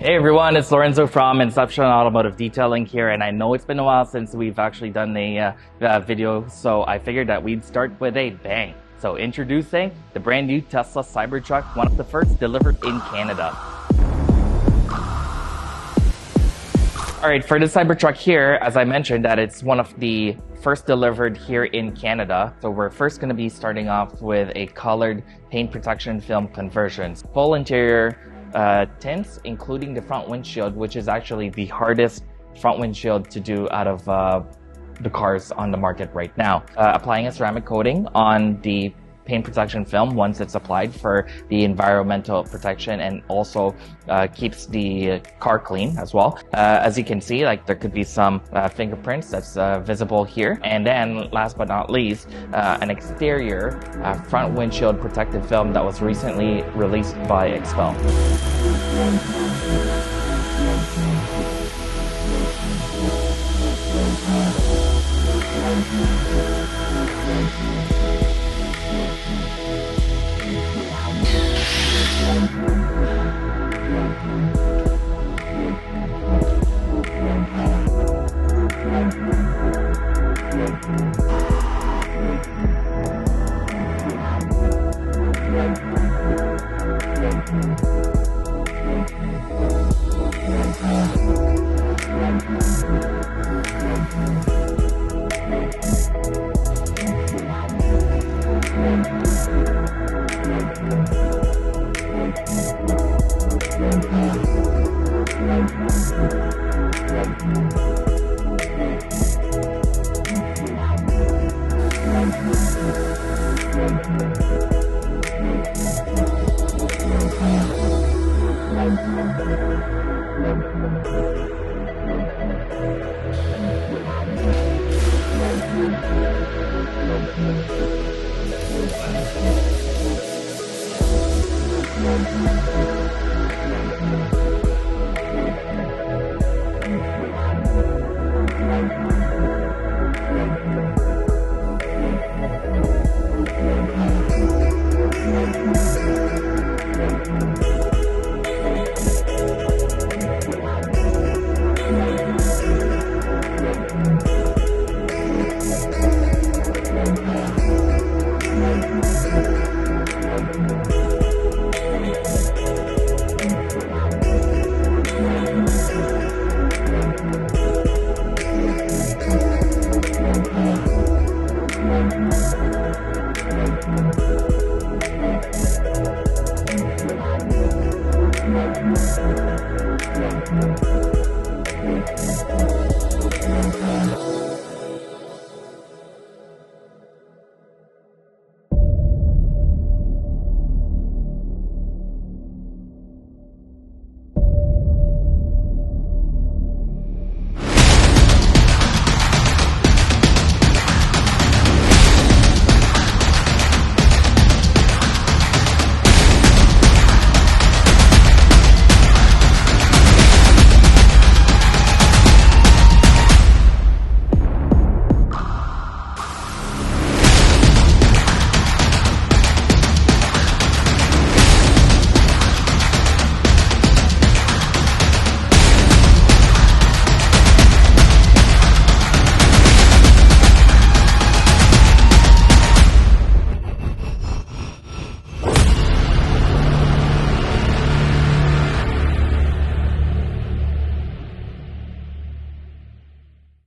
Hey everyone, it's Lorenzo from Inception Automotive Detailing here, and I know it's been a while since we've actually done a video, so I figured that we'd start with a bang. So introducing the brand new Tesla Cybertruck, one of the first delivered in Canada. Alright, for the Cybertruck here, as I mentioned, that it's one of the first delivered here in Canada. So we're first going to be starting off with a colored paint protection film conversions. Full interior tints, including the front windshield, which is actually the hardest front windshield to do out of the cars on the market right now. Applying a ceramic coating on the paint protection film once it's applied for the environmental protection, and also keeps the car clean as well. As you can see, like there could be some fingerprints that's visible here. And then last but not least, an exterior front windshield protective film that was recently released by XPEL.